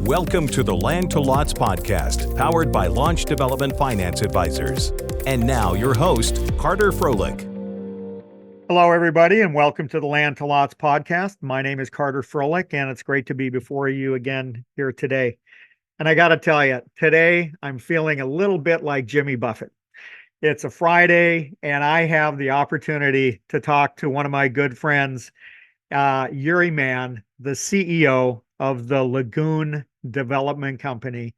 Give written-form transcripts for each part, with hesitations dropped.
Welcome to the Land to Lots podcast, powered by Launch Development Finance Advisors. And now your host, Carter Froelich. Hello, everybody, and welcome to the Land to Lots podcast. My name is Carter Froelich, and it's great to be before you again here today. And I got to tell you, today I'm feeling a little bit like Jimmy Buffett. It's a Friday, and I have the opportunity to talk to one of my good friends, Yuri Mann, the CEO of the Lagoon Development Company.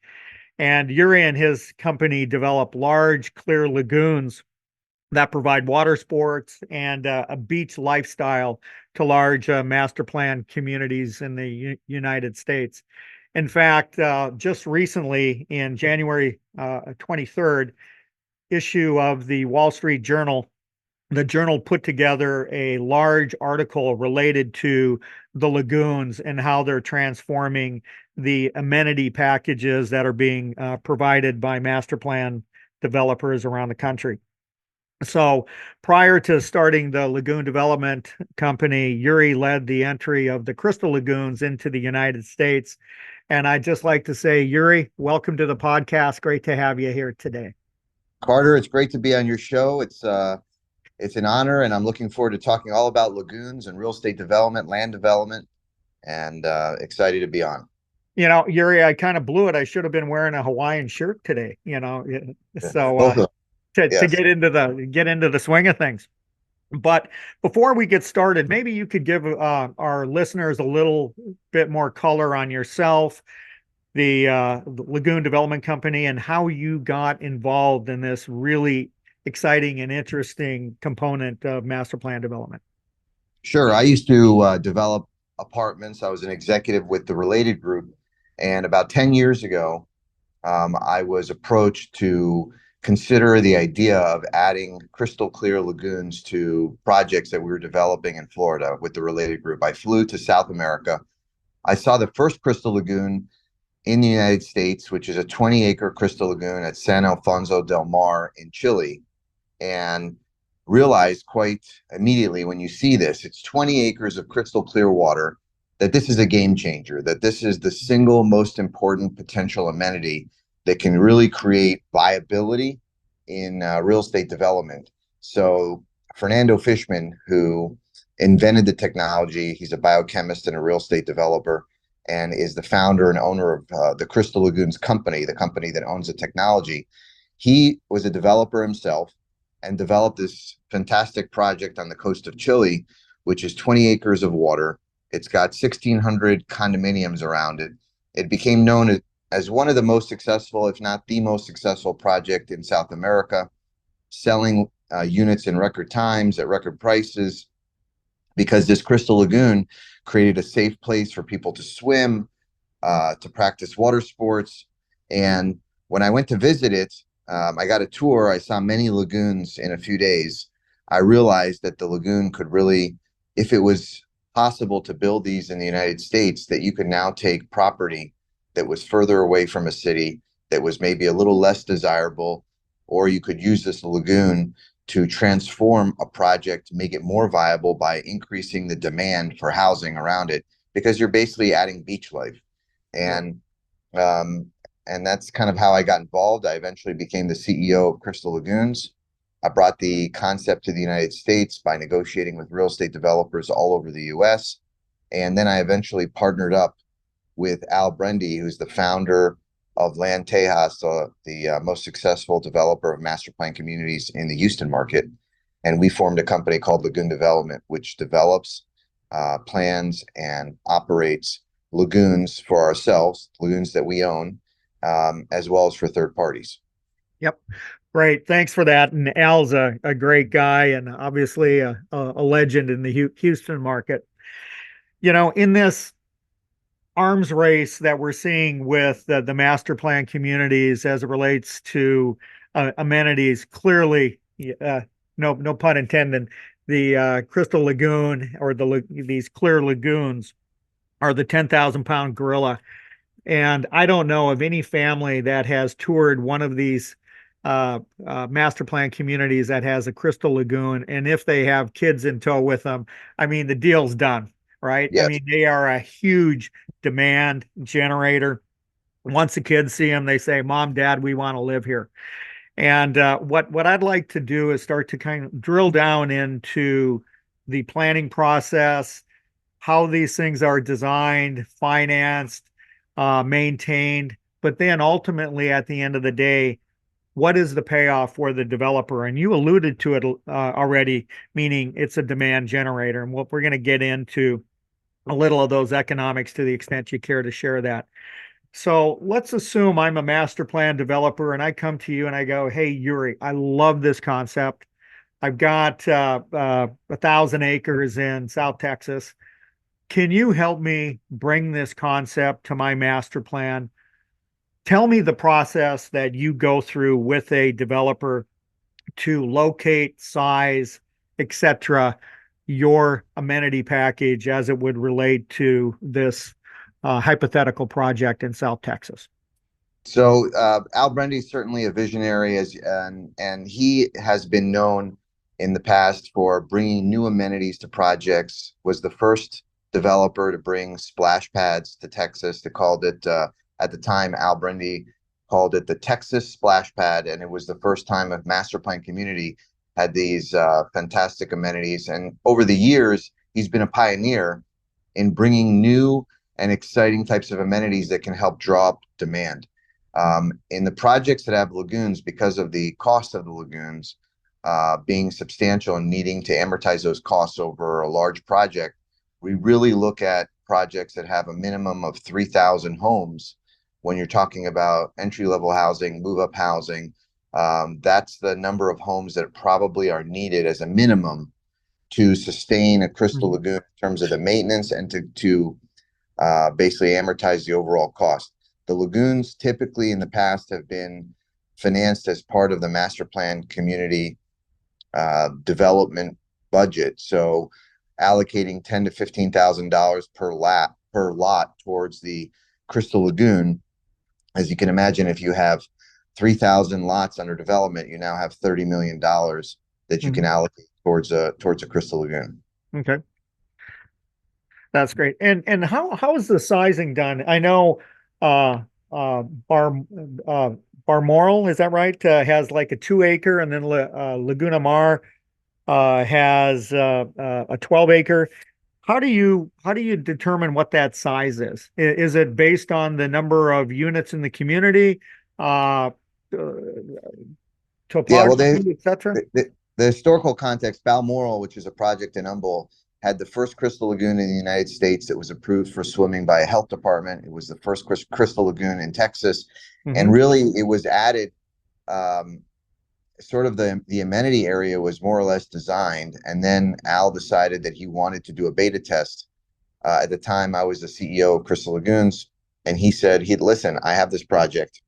And Yuri and his company develop large, clear lagoons that provide water sports and a beach lifestyle to large master plan communities in the United States. In fact, just recently in January 23rd issue of the Wall Street Journal, the journal put together a large article related to the lagoons and how they're transforming the amenity packages that are being provided by master plan developers around the country. So prior to starting the Lagoon Development Company, Yuri led the entry of the Crystal Lagoons into the United States. And I'd just like to say, Yuri, welcome to the podcast. Great to have you here today. Carter, it's great to be on your show. It's an honor, and I'm looking forward to talking all about lagoons and real estate development, land development, and excited to be on. You know, Yuri, I kind of blew it. I should have been wearing a Hawaiian shirt today, so to get into the swing of things. But before we get started, maybe you could give our listeners a little bit more color on yourself, the Lagoon Development Company, and how you got involved in this really exciting and interesting component of master plan development. Sure. I used to develop apartments. I was an executive with the Related Group. And about 10 years ago, I was approached to consider the idea of adding crystal clear lagoons to projects that we were developing in Florida with the Related Group. I flew to South America. I saw the first crystal lagoon in the United States, which is a 20-acre crystal lagoon at San Alfonso del Mar in Chile, and realized quite immediately when you see this, it's 20 acres of crystal clear water, that this is a game changer, that this is the single most important potential amenity that can really create viability in real estate development. So Fernando Fishman, who invented the technology, he's a biochemist and a real estate developer, and is the founder and owner of the Crystal Lagoons Company, the company that owns the technology. He was a developer himself and developed this fantastic project on the coast of Chile, which is 20 acres of water. It's got 1,600 condominiums around it. It became known as one of the most successful, if not the most successful project in South America, selling units in record times at record prices, because this Crystal Lagoon created a safe place for people to swim, to practice water sports. And when I went to visit it, I got a tour. I saw many lagoons in a few days. I realized that the lagoon could really, if it was possible to build these in the United States, that you could now take property that was further away from a city, that was maybe a little less desirable, or you could use this lagoon to transform a project, make it more viable by increasing the demand for housing around it, because you're basically adding beach life. And that's kind of how I got involved. I eventually became the CEO of Crystal Lagoons. I brought the concept to the United States by negotiating with real estate developers all over the US. And then I eventually partnered up with Al Brendy, who's the founder of Land Tejas, the most successful developer of master plan communities in the Houston market. And we formed a company called Lagoon Development, which develops, plans, and operates lagoons for ourselves, lagoons that we own, as well as for third parties. Yep. Great. Thanks for that. And Al's a great guy and obviously a legend in the Houston market. You know, in this arms race that we're seeing with the master plan communities as it relates to amenities, clearly, no pun intended, the Crystal Lagoon or these clear lagoons are the 10,000-pound gorilla. And I don't know of any family that has toured one of these master plan communities that has a Crystal Lagoon. And if they have kids in tow with them, I mean, the deal's done, right? Yes. I mean, they are a huge demand generator. Once the kids see them, they say, "Mom, Dad, we want to live here." And what I'd like to do is start to kind of drill down into the planning process, how these things are designed, financed, maintained, but then ultimately at the end of the day, what is the payoff for the developer? And you alluded to it already, meaning it's a demand generator. And what we're going to get into a little of those economics to the extent you care to share that. So let's assume I'm a master plan developer and I come to you and I go, "Hey, Yuri, I love this concept. I've got 1,000 acres in South Texas. Can you help me bring this concept to my master plan? Tell me the process that you go through with a developer to locate, size, etc., your amenity package as it would relate to this hypothetical project in South Texas." So Al Brendy is certainly a visionary, and he has been known in the past for bringing new amenities to projects. Was the first developer to bring splash pads to Texas. They called it at the time. Al Brendy called it the Texas Splash Pad, and it was the first time a master plan community had these fantastic amenities. And over the years, he's been a pioneer in bringing new and exciting types of amenities that can help draw up demand. In the projects that have lagoons, because of the cost of the lagoons being substantial and needing to amortize those costs over a large project, we really look at projects that have a minimum of 3,000 homes. When you're talking about entry-level housing, move-up housing, that's the number of homes that probably are needed as a minimum to sustain a crystal lagoon in terms of the maintenance and to basically amortize the overall cost. The lagoons typically in the past have been financed as part of the master plan community development budget. So allocating $10,000 to $15,000 per lot towards the crystal lagoon. As you can imagine, if you have 3,000 lots under development, you now have $30 million that you can allocate towards a crystal lagoon. Okay. That's great. And how is the sizing done? I know Balmoral, is that right? Has like a 2 acre, and then Laguna Mar has a 12 acre. How do you determine what that size is? Is it based on the number of units in the community, topography, etc.? The historical context, Balmoral, which is a project in Humboldt, had the first crystal lagoon in the United States that was approved for swimming by a health department. It was the first crystal lagoon in Texas. And really it was added, sort of the amenity area was more or less designed. And then Al decided that he wanted to do a beta test. At the time, I was the CEO of Crystal Lagoons, and he said, listen, I have this project.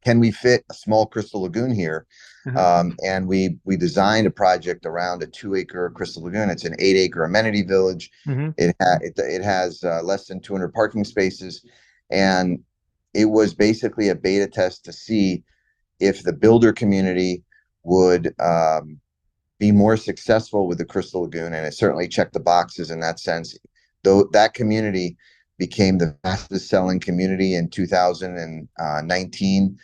Can we fit a small crystal lagoon here? And we designed a project around a 2 acre crystal lagoon. It's an 8 acre amenity village. It has less than 200 parking spaces, and it was basically a beta test to see if the builder community would be more successful with the crystal lagoon, and it certainly checked the boxes in that sense. Though that community became the fastest selling community in 2019.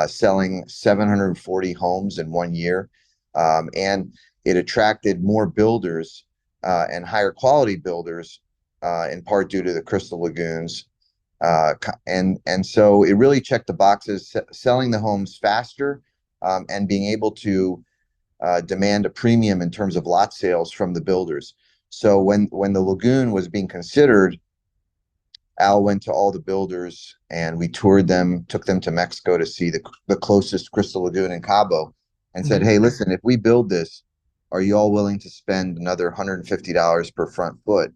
Selling 740 homes in 1 year. And it attracted more builders and higher quality builders, in part due to the crystal lagoons. And so it really checked the boxes, selling the homes faster and being able to demand a premium in terms of lot sales from the builders. So when the lagoon was being considered, Al went to all the builders and we toured them, took them to Mexico to see the closest crystal lagoon in Cabo, and said, hey, listen, if we build this, are you all willing to spend another $150 per front foot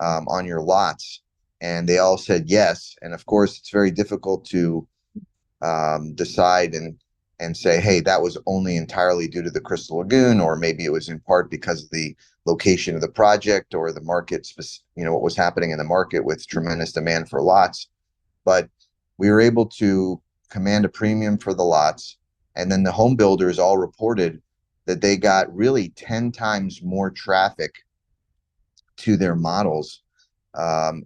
on your lots? And they all said yes. And of course, it's very difficult to decide and say, hey, that was only entirely due to the crystal lagoon, or maybe it was in part because of the location of the project or the market, what was happening in the market with tremendous demand for lots. But we were able to command a premium for the lots. And then the home builders all reported that they got really 10 times more traffic to their models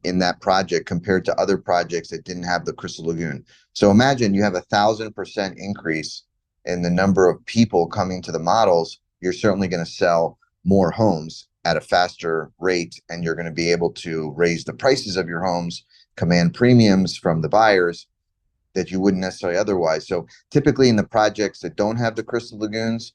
in that project compared to other projects that didn't have the Crystal Lagoon. So imagine you have 1,000% increase in the number of people coming to the models. You're certainly going to sell more homes at a faster rate, and you're going to be able to raise the prices of your homes, command premiums from the buyers that you wouldn't necessarily otherwise. So typically in the projects that don't have the Crystal Lagoons,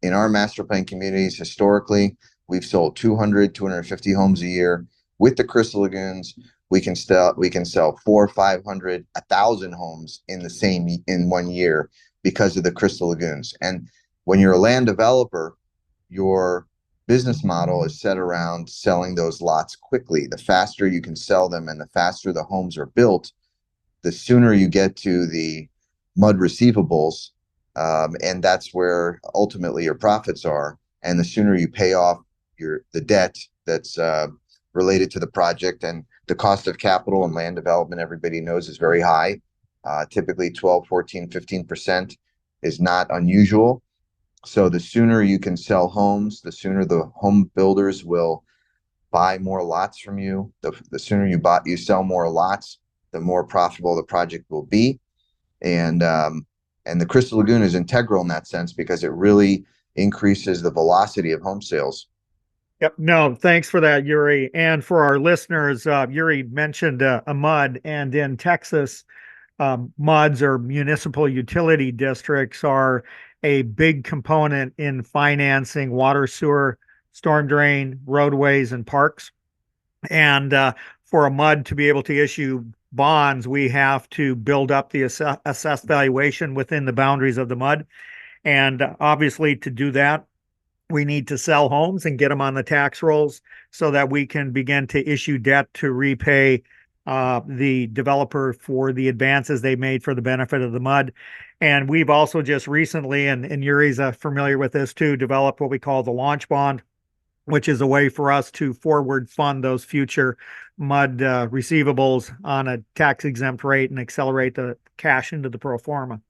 in our master plan communities, historically, we've sold 200, 250 homes a year. With the Crystal Lagoons, we can sell 400, 500, 1,000 homes in 1 year because of the Crystal Lagoons. And when you're a land developer, your business model is set around selling those lots quickly. The faster you can sell them and the faster the homes are built, the sooner you get to the MUD receivables, and that's where ultimately your profits are. And the sooner you pay off the debt that's related to the project. And the cost of capital and land development, everybody knows, is very high. Typically 12, 14, 15% is not unusual. So the sooner you can sell homes, the sooner the home builders will buy more lots from you. The sooner you sell more lots, the more profitable the project will be. And the Crystal Lagoon is integral in that sense because it really increases the velocity of home sales. Yep. No, thanks for that, Yuri. And for our listeners, Yuri mentioned a MUD, and in Texas, MUDs, or municipal utility districts, are a big component in financing water, sewer, storm drain, roadways, and parks. And for a MUD to be able to issue bonds, we have to build up the assessed valuation within the boundaries of the MUD. And obviously, to do that, we need to sell homes and get them on the tax rolls so that we can begin to issue debt to repay the developer for the advances they made for the benefit of the MUD. And we've also just recently, and Yuri's familiar with this too, developed what we call the launch bond, which is a way for us to forward fund those future MUD receivables on a tax exempt rate and accelerate the cash into the pro forma.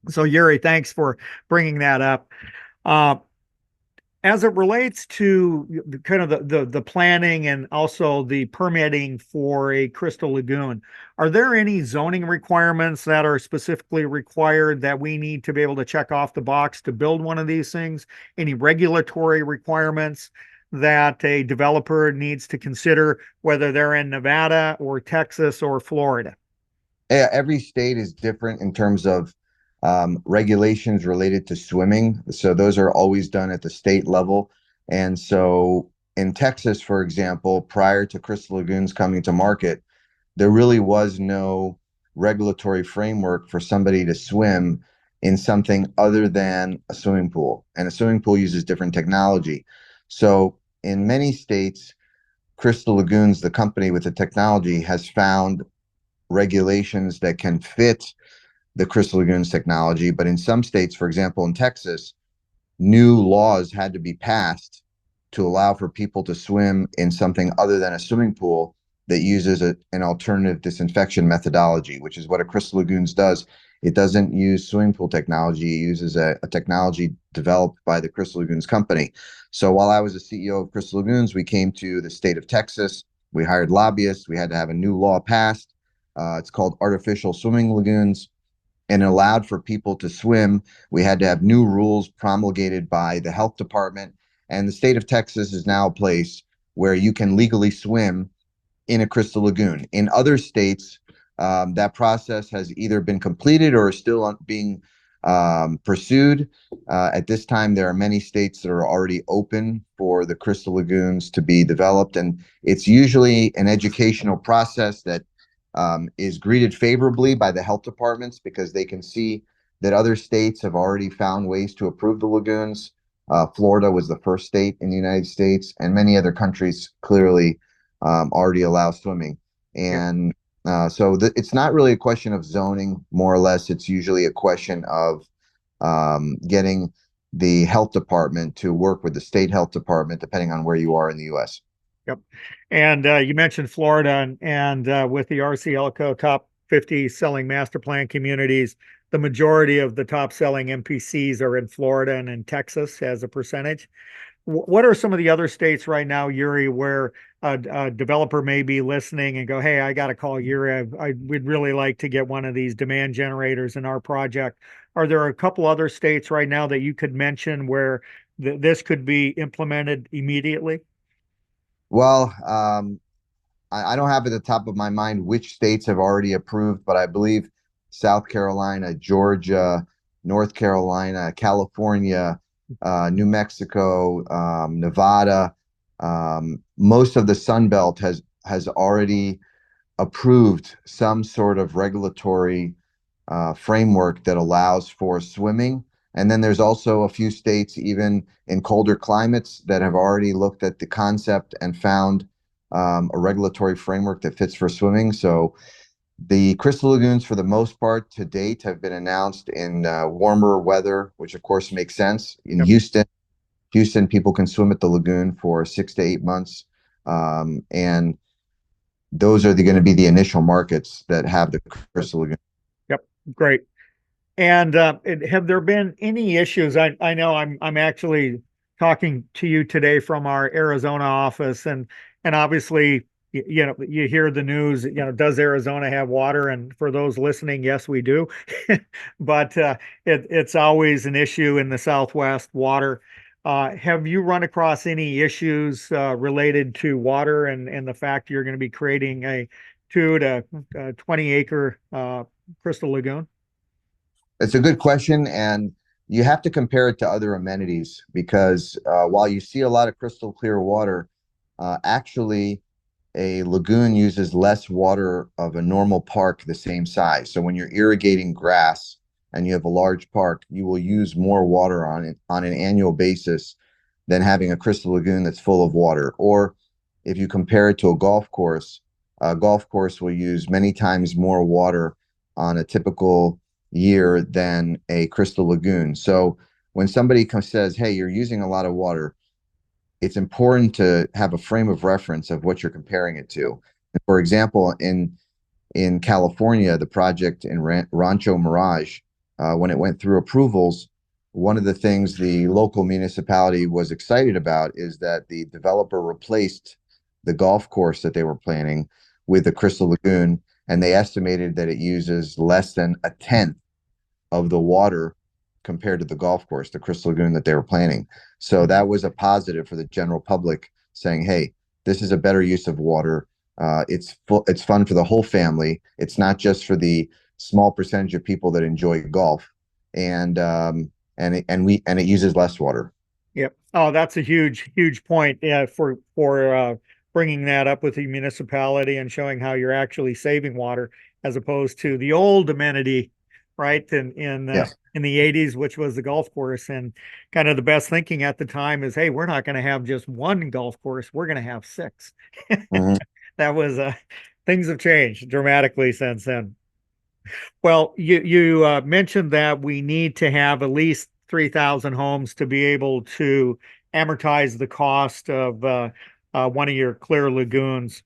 So Yuri, thanks for bringing that up. As it relates to kind of the planning and also the permitting for a Crystal Lagoon, are there any zoning requirements that are specifically required that we need to be able to check off the box to build one of these things? Any regulatory requirements that a developer needs to consider, whether they're in Nevada or Texas or Florida? Yeah, every state is different in terms of regulations related to swimming. So those are always done at the state level. And so in Texas, for example, prior to Crystal Lagoons coming to market, there really was no regulatory framework for somebody to swim in something other than a swimming pool. And a swimming pool uses different technology. So in many states, Crystal Lagoons, the company with the technology, has found regulations that can fit the Crystal Lagoons technology. But in some states, for example, in Texas, new laws had to be passed to allow for people to swim in something other than a swimming pool that uses an alternative disinfection methodology, which is what a Crystal Lagoons does. It doesn't use swimming pool technology. It uses a technology developed by the Crystal Lagoons company. So while I was the CEO of Crystal Lagoons, we came to the state of Texas. We hired lobbyists. We had to have a new law passed. It's called artificial swimming lagoons, and it allowed for people to swim. We had to have new rules promulgated by the health department, and the state of Texas is now a place where you can legally swim in a Crystal Lagoon. In other states, that process has either been completed or is still being pursued. At this time, there are many states that are already open for the Crystal Lagoons to be developed, and it's usually an educational process that is greeted favorably by the health departments because they can see that other states have already found ways to approve the lagoons. Florida was the first state in the United States, and many other countries clearly already allow swimming. And so it's not really a question of zoning, more or less. It's usually a question of getting the health department to work with the state health department, depending on where you are in the U.S. Yep. And you mentioned Florida, and with the RCLCO top 50 selling master plan communities, the majority of the top selling MPCs are in Florida and in Texas as a percentage. What are some of the other states right now, Yuri, where a developer may be listening and go, "Hey, I got to call Yuri. I would really like to get one of these demand generators in our project." Are there a couple other states right now that you could mention where this could be implemented immediately? Well, I don't have at the top of my mind which states have already approved, but I believe South Carolina, Georgia, North Carolina, California, New Mexico, Nevada, most of the Sun Belt has already approved some sort of regulatory framework that allows for swimming. And then there's also a few states, even in colder climates, that have already looked at the concept and found a regulatory framework that fits for swimming. So the crystal lagoons, for the most part, to date, have been announced in warmer weather, which of course makes sense. In Yep. Houston, people can swim at the lagoon for 6 to 8 months, and those are going to be the initial markets that have the crystal lagoon. Yep. Great. And have there been any issues? I know I'm actually talking to you today from our Arizona office, and obviously you know you hear the news. You know, does Arizona have water? And for those listening, yes, we do. But it's always an issue in the Southwest water. Have you run across any issues related to water and the fact you're going to be creating a 2 to 20 acre crystal lagoon? It's a good question, and you have to compare it to other amenities because while you see a lot of crystal clear water, actually a lagoon uses less water of a normal park the same size. So when you're irrigating grass and you have a large park, you will use more water on it on an annual basis than having a crystal lagoon that's full of water. Or if you compare it to a golf course will use many times more water on a typical year than a crystal lagoon. So when somebody says, "Hey, you're using a lot of water," it's important to have a frame of reference of what you're comparing it to. For example, in California, the project in Rancho Mirage, when it went through approvals, one of the things the local municipality was excited about is that the developer replaced the golf course that they were planning with a crystal lagoon, and they estimated that it uses less than a tenth of the water compared to the golf course, the crystal lagoon that they were planning. So that was a positive for the general public, saying, "Hey, this is a better use of water. It's fun for the whole family. It's not just for the small percentage of people that enjoy golf, and it uses less water." Yep. Oh, that's a huge point. Yeah, for bringing that up with the municipality and showing how you're actually saving water as opposed to the old amenity, right? Yes. In the 80s, which was the golf course, and kind of the best thinking at the time is, hey, we're not going to have just one golf course, we're going to have six. Mhm. That was things have changed dramatically since then. Well, you mentioned that we need to have at least 3,000 homes to be able to amortize the cost of one of your clear lagoons.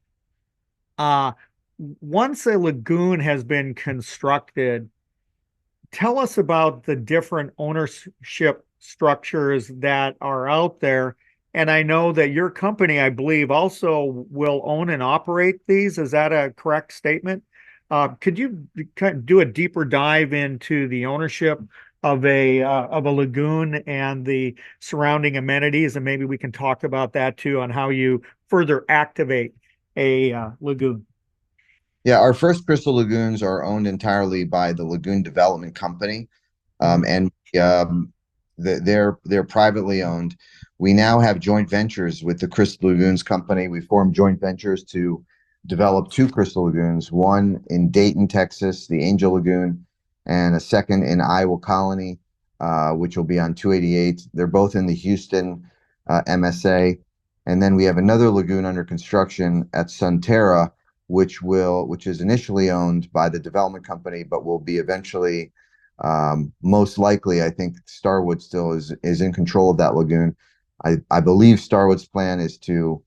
Uh, Once a lagoon has been constructed, tell us about the different ownership structures that are out there. And I know that your company, I believe, also will own and operate these. Is that a correct statement? Could you do a deeper dive into the ownership of a lagoon and the surrounding amenities, and maybe we can talk about that too on how you further activate a lagoon. Yeah, our first crystal lagoons are owned entirely by the Lagoon Development Company, Mhm. and um, they're privately owned. We now have joint ventures with the Crystal Lagoons Company. We formed joint ventures to develop two crystal lagoons, one in Dayton, Texas, the Angel Lagoon, and a second in Iowa Colony, which will be on 288. They're both in the Houston MSA. And then we have another lagoon under construction at Sunterra, which is initially owned by the development company, but will be eventually, most likely, I think Starwood still is in control of that lagoon. I believe Starwood's plan is to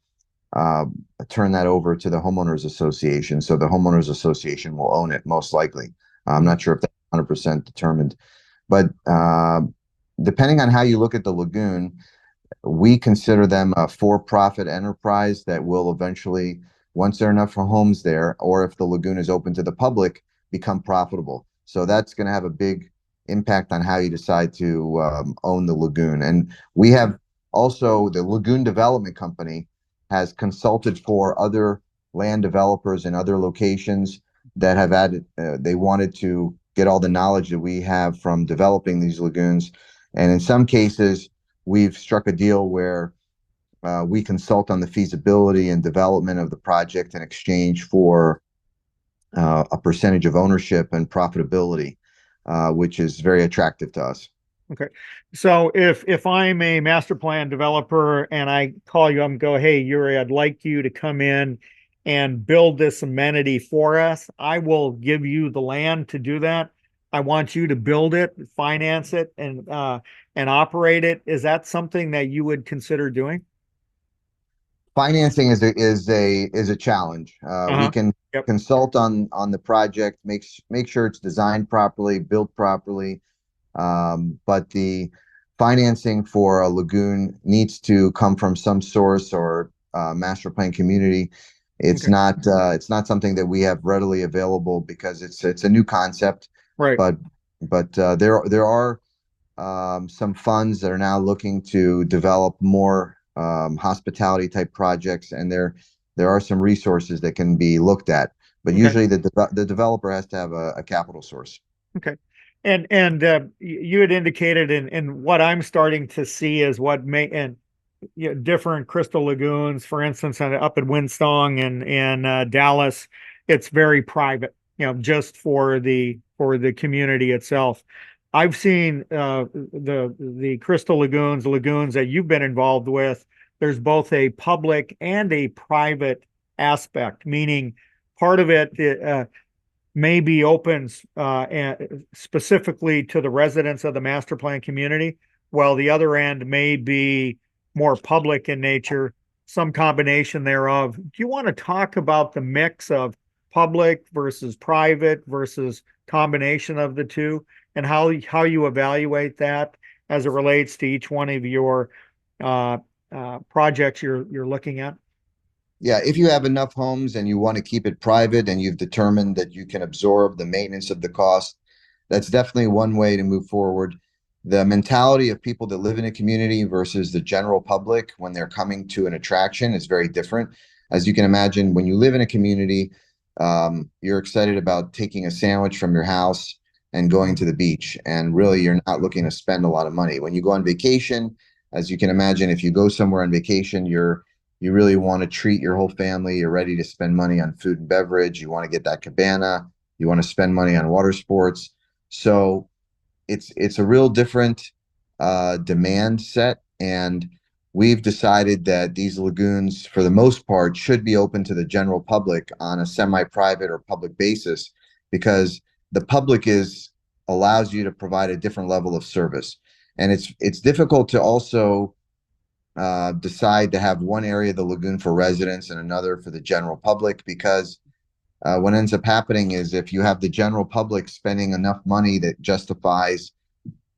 uh, turn that over to the homeowners association, so the homeowners association will own it most likely. I'm Mhm. not sure if that's 100% determined, but depending on how you look at the lagoon, We consider them a for-profit enterprise that will eventually, once there are enough homes there, or if the lagoon is open to the public, become profitable. So that's going to have a big impact on how you decide to own the lagoon. And we have also the Lagoon Development Company has consulted for other land developers in other locations that have added, they wanted to get all the knowledge that we have from developing these lagoons. And in some cases, we've struck a deal where we consult on the feasibility and development of the project in exchange for a percentage of ownership and profitability, which is very attractive to us. Okay. So if I'm a master plan developer and I call you up and go, hey, Yuri, I'd like you to come in and build this amenity for us, I will give you the land to do that. I want you to build it, finance it, and operate it. Is that something that you would consider doing? Financing is a challenge. We Uh-huh. can Yep. consult on the project, make sure it's designed properly, built properly. But the financing for a lagoon needs to come from some source or master plan community. Okay. It's not something that we have readily available because it's a new concept. Right. But there are some funds that are now looking to develop more hospitality type projects, and there are some resources that can be looked at. But Okay. usually the developer has to have a capital source. Okay. And you had indicated in what I'm starting to see is what may and you know, different crystal lagoons, for instance, up at Winstong and Dallas, it's very private, you know, just for the community itself. I've seen the crystal lagoons that you've been involved with. There's both a public and a private aspect, meaning part of it maybe opens specifically to the residents of the master plan community, while the other end may be more public in nature, some combination thereof. Do you want to talk about the mix of public versus private versus combination of the two, and how you evaluate that as it relates to each one of your uh, projects you're looking at? Yeah, if you have enough homes and you want to keep it private and you've determined that you can absorb the maintenance of the cost, that's definitely one way to move forward. The mentality of people that live in a community versus the general public when they're coming to an attraction is very different. As you can imagine, when you live in a community, you're excited about taking a sandwich from your house and going to the beach. And really, you're not looking to spend a lot of money. When you go on vacation, as you can imagine, if you go somewhere on vacation, you really want to treat your whole family. You're ready to spend money on food and beverage. You want to get that cabana. You want to spend money on water sports. So it's a real different demand set, and we've decided that these lagoons, for the most part, should be open to the general public on a semi-private or public basis because the public is allows you to provide a different level of service, and it's difficult to also decide to have one area of the lagoon for residents and another for the general public because what ends up happening is if you have the general public spending enough money that justifies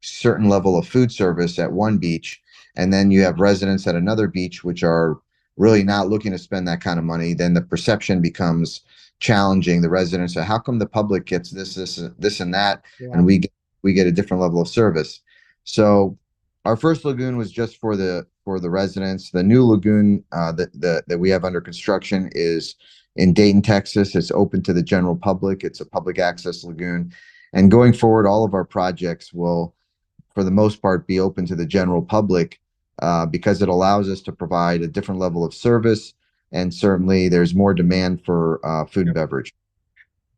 certain level of food service at one beach, and then you have residents at another beach which are really not looking to spend that kind of money, then the perception becomes challenging. The residents say, how come the public gets this and that, Yeah. and we get a different level of service? So our first lagoon was just for the residents. The new lagoon that we have under construction is in Dayton, Texas. It's open to the general public. It's a public access lagoon. And going forward, all of our projects will, for the most part, be open to the general public because it allows us to provide a different level of service. And certainly there's more demand for food and beverage.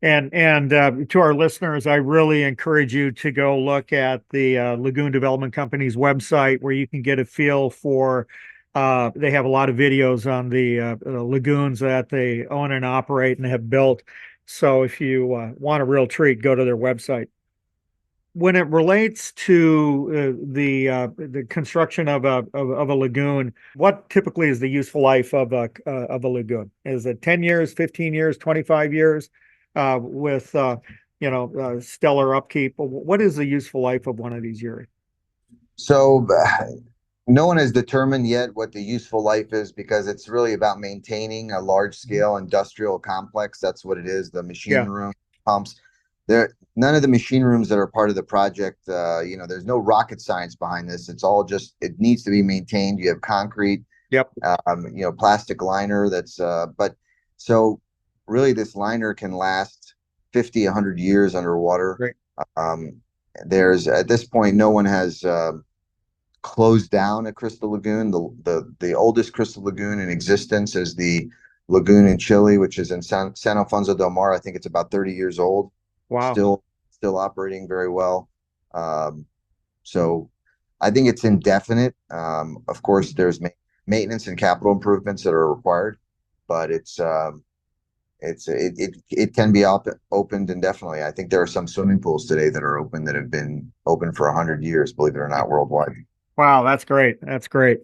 And to our listeners, I really encourage you to go look at the Lagoon Development Company's website where you can get a feel for. They have a lot of videos on the lagoons that they own and operate and have built. So if you want a real treat, go to their website. When it relates to the construction of a lagoon, what typically is the useful life of a lagoon? Is it 10 years, 15 years, 25 years, with stellar upkeep? What is the useful life of one of these, Yuri? So No one has determined yet what the useful life is because it's really about maintaining a large scale industrial complex. That's what it is. The machine Yeah. room pumps. None of the machine rooms that are part of the project. There's no rocket science behind this. It's all just it needs to be maintained. You have concrete, Yep. plastic liner. But so really this liner can last 50, 100 years underwater. Great. Um, there's at this point no one has. Closed down a crystal lagoon. The oldest crystal lagoon in existence is the lagoon in Chile, which is in San Alfonso del Mar. I think it's about 30 years old, Wow. still operating very well. Um, so I think it's indefinite. Of course, there's maintenance and capital improvements that are required, but it can be opened indefinitely. I think there are some swimming pools today that are open that have been open for 100 years, believe it or not, worldwide. Wow, that's great. That's great.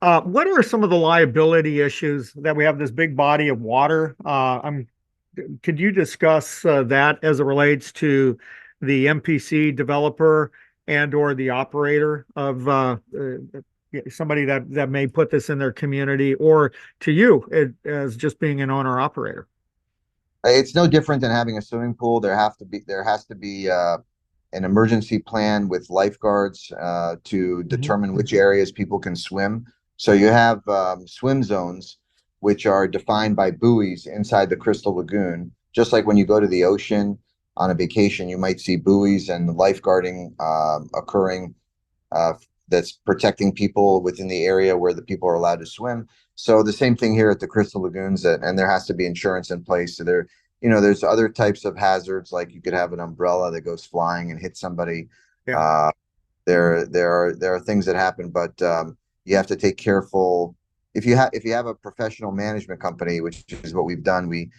What are some of the liability issues that we have this big body of water? Could you discuss that as it relates to the MPC developer and or the operator of somebody that may put this in their community, or to you as just being an owner operator? It's no different than having a swimming pool. There has to be an emergency plan with lifeguards to Mhm. determine which areas people can swim. So you have swim zones, which are defined by buoys inside the Crystal Lagoon. Just like when you go to the ocean on a vacation, you might see buoys and lifeguarding occurring uh, that's protecting people within the area where the people are allowed to swim. So the same thing here at the Crystal Lagoons, and there has to be insurance in place. So there's other types of hazards, like you could have an umbrella that goes flying and hits somebody. Yeah. Uh, there are things that happen, but you have to take careful. If you have a professional management company, which is what we've done, we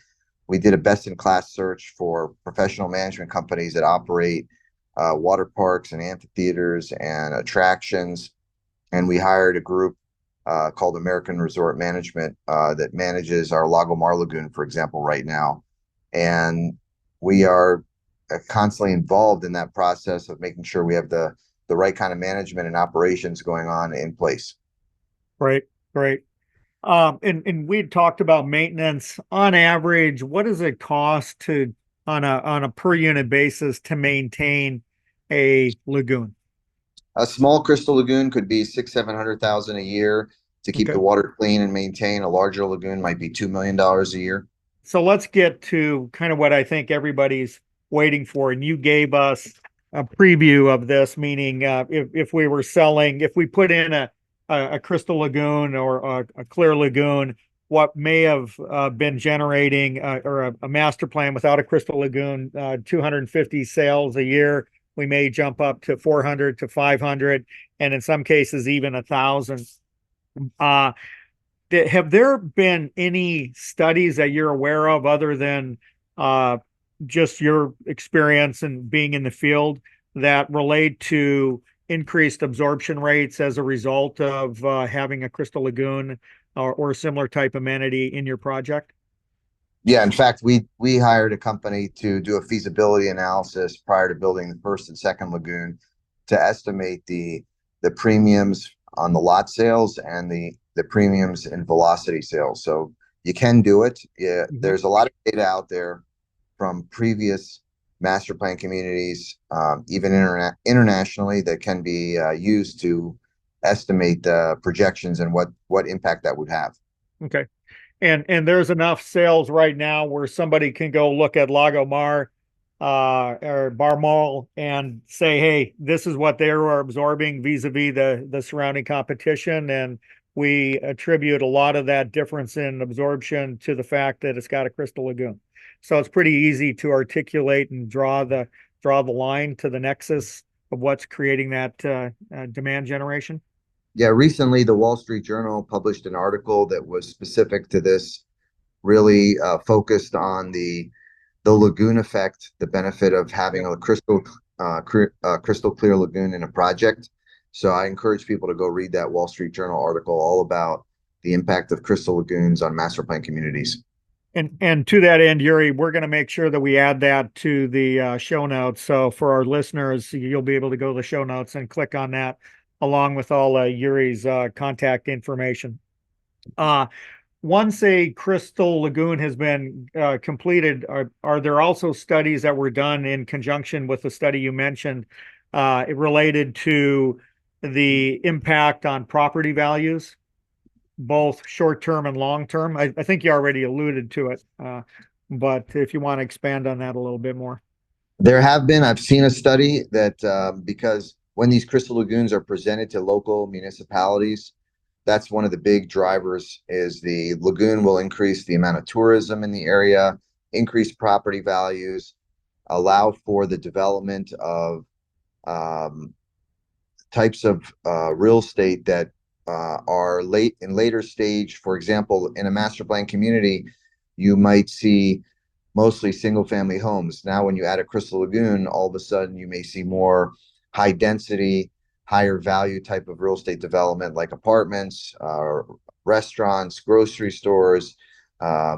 did a best in class search for professional management companies that operate water parks and amphitheaters and attractions. And we hired a group called American Resort Management that manages our Lago Mar Lagoon, for example, right now. And we are constantly involved in that process of making sure we have the right kind of management and operations going on in place. Great, great. And we talked about maintenance. On average, what does it cost to on a per unit basis to maintain a lagoon? A small crystal lagoon could be 700,000 a year to keep Okay. the water clean and maintain. A larger lagoon might be $2 million a year. So let's get to kind of what I think everybody's waiting for. And you gave us a preview of this, meaning if we were selling, if we put in a crystal lagoon or a clear lagoon, what may have been generating or a master plan without a crystal lagoon, 250 sales a year, we may jump up to 400 to 500, and in some cases even 1,000. Uh, have there been any studies that you're aware of other than uh, just your experience and being in the field that relate to increased absorption rates as a result of having a crystal lagoon or a similar type amenity in your project? Yeah, in fact, we hired a company to do a feasibility analysis prior to building the first and second lagoon to estimate the premiums on the lot sales and the premiums in velocity sales. So you can do it. Yeah, Mhm. there's a lot of data out there from previous master plan communities, even internationally, that can be used to estimate the projections and what impact that would have. Okay. And there's enough sales right now where somebody can go look at Lago Mar or Bar Mall and say, hey, this is what they are absorbing vis-a-vis the surrounding competition. And we attribute a lot of that difference in absorption to the fact that it's got a crystal lagoon. So it's pretty easy to articulate and draw the line to the nexus of what's creating that demand generation. Yeah, recently the Wall Street Journal published an article that was specific to this, really focused on the lagoon effect, the benefit of having a crystal clear lagoon in a project. So I encourage people to go read that Wall Street Journal article all about the impact of crystal lagoons on master plan communities. And to that end, Yuri, we're going to make sure that we add that to the show notes. So for our listeners, you'll be able to go to the show notes and click on that along with all Yuri's contact information. Once a crystal lagoon has been completed, are there also studies that were done in conjunction with the study you mentioned related to the impact on property values, both short-term and long-term? I think you already alluded to it, but if you want to expand on that a little bit more. I've seen a study that because when these crystal lagoons are presented to local municipalities, that's one of the big drivers is the lagoon will increase the amount of tourism in the area, increase property values, allow for the development of um, types of real estate that are later stage. For example, in a master plan community, you might see mostly single family homes. Now, when you add a crystal lagoon, all of a sudden you may see more high density, higher value type of real estate development like apartments, restaurants, grocery stores.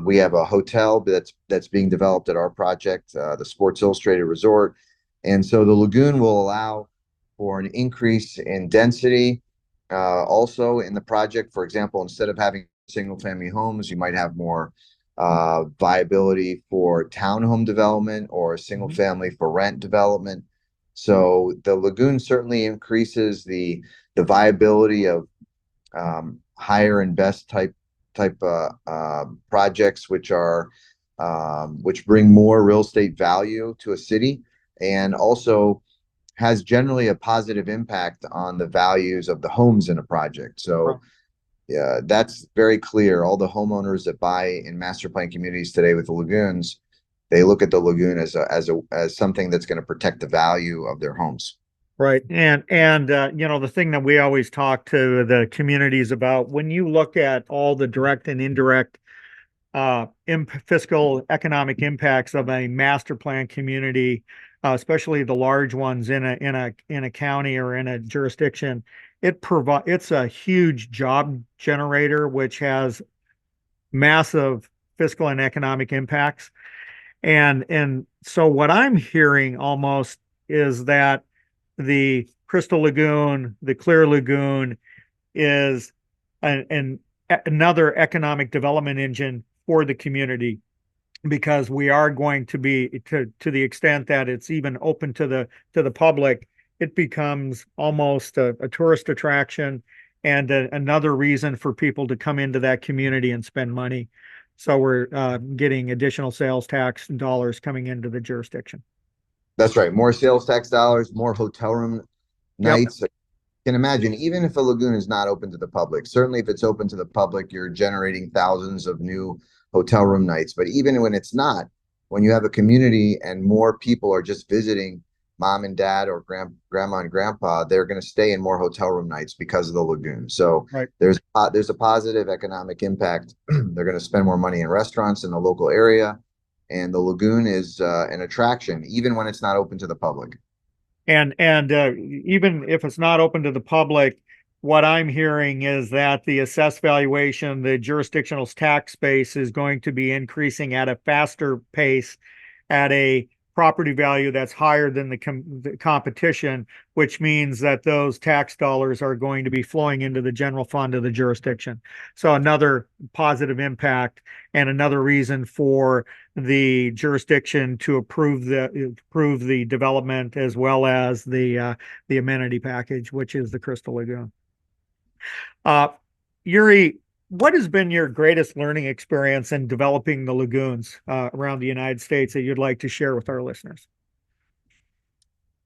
We have a hotel that's being developed at our project, the Sports Illustrated Resort. And so the lagoon will allow for an increase in density. Also in the project, for example, instead of having single family homes, you might have more viability for townhome development or single family for rent development. So the lagoon certainly increases the viability of higher and best type projects, which bring more real estate value to a city, and also has generally a positive impact on the values of the homes in a project. So yeah, that's very clear. All the homeowners that buy in master plan communities today with the lagoons, they look at the lagoon as something that's going to protect the value of their homes. Right. And the thing that we always talk to the communities about, when you look at all the direct and indirect fiscal economic impacts of a master plan community, especially the large ones in a county or in a jurisdiction, it's a huge job generator, which has massive fiscal and economic impacts. And so what I'm hearing almost is that the Crystal Lagoon, the Clear Lagoon is another economic development engine for the community, because we are going to be to the extent that it's even open to the public, it becomes almost a tourist attraction and another reason for people to come into that community and spend money. So we're getting additional sales tax dollars coming into the jurisdiction. That's right. More sales tax dollars, more hotel room nights. Yep. Can imagine, even if a lagoon is not open to the public, certainly if it's open to the public, you're generating thousands of new hotel room nights. But even when it's not, when you have a community and more people are just visiting mom and dad or grandma and grandpa, they're going to stay in more hotel room nights because of the lagoon. So there's a positive economic impact. They're going to spend more money in restaurants in the local area. And the lagoon is an attraction, even when it's not open to the public. And even if it's not open to the public, what I'm hearing is that the assessed valuation, the jurisdictional tax base, is going to be increasing at a faster pace at a property value that's higher than the competition, which means that those tax dollars are going to be flowing into the general fund of the jurisdiction. So another positive impact and another reason for the jurisdiction to approve the development as well as the amenity package, which is the Crystal Lagoon. Yuri, what has been your greatest learning experience in developing the lagoons around the United States that you'd like to share with our listeners?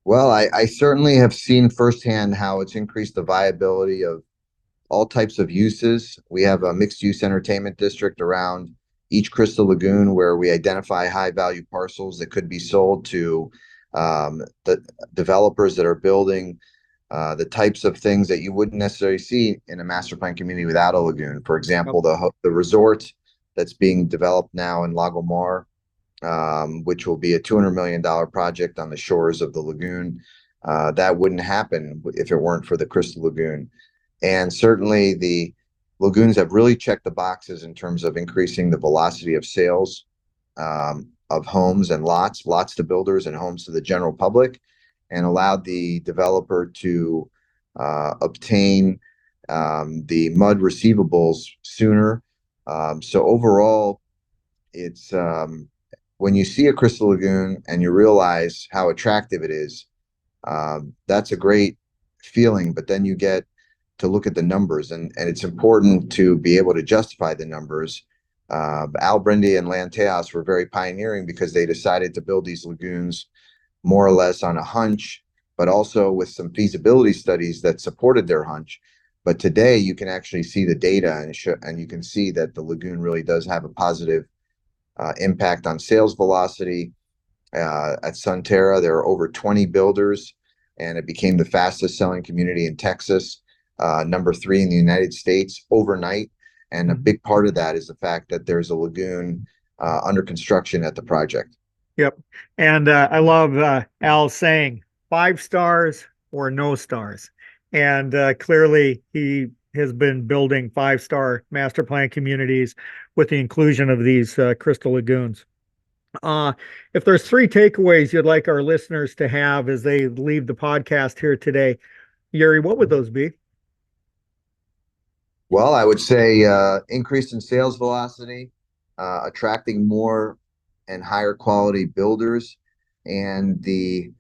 Well, I certainly have seen firsthand how it's increased the viability of all types of uses. We have a mixed use entertainment district around each Crystal Lagoon where we identify high value parcels that could be sold to the developers that are building the types of things that you wouldn't necessarily see in a master plan community without a lagoon. For example, the resort that's being developed now in Lago Mar, which will be a $200 million project on the shores of the lagoon. That wouldn't happen if it weren't for the Crystal Lagoon. And certainly the lagoons have really checked the boxes in terms of increasing the velocity of sales of homes and lots to builders and homes to the general public, and allowed the developer to obtain the mud receivables sooner. So overall, it's when you see a crystal lagoon and you realize how attractive it is, that's a great feeling. But then you get to look at the numbers, and it's important to be able to justify the numbers. Al Brindy and Lanteos were very pioneering because they decided to build these lagoons more or less on a hunch, but also with some feasibility studies that supported their hunch. But today you can actually see the data and you can see that the lagoon really does have a positive impact on sales velocity. At Sunterra, there are over 20 builders, and it became the fastest selling community in Texas, number 3 in the United States overnight. And a big part of that is the fact that there's a lagoon under construction at the project. Yep. And I love Al saying 5 stars or no stars. And clearly he has been building 5-star master plan communities with the inclusion of these crystal lagoons. If there's 3 takeaways you'd like our listeners to have as they leave the podcast here today, Yuri, what would those be? Well, I would say increase in sales velocity, attracting more and higher quality builders, and the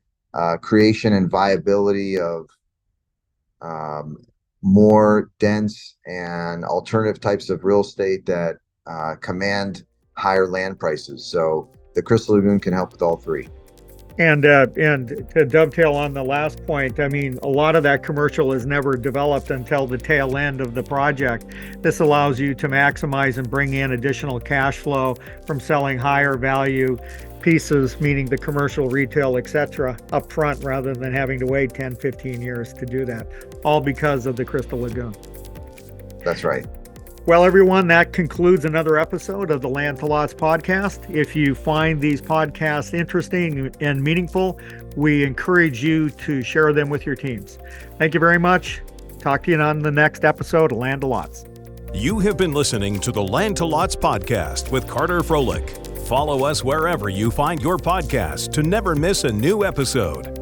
creation and viability of more dense and alternative types of real estate that command higher land prices. So the Crystal Lagoon can help with all 3. And to dovetail on the last point, I mean, a lot of that commercial is never developed until the tail end of the project. This allows you to maximize and bring in additional cash flow from selling higher value pieces, meaning the commercial, retail, etc., up front rather than having to wait 10, 15 years to do that, all because of the Crystal Lagoon. That's right. Well, everyone, that concludes another episode of the Land to Lots podcast. If you find these podcasts interesting and meaningful, we encourage you to share them with your teams. Thank you very much. Talk to you on the next episode of Land to Lots. You have been listening to the Land to Lots podcast with Carter Froelich. Follow us wherever you find your podcast to never miss a new episode.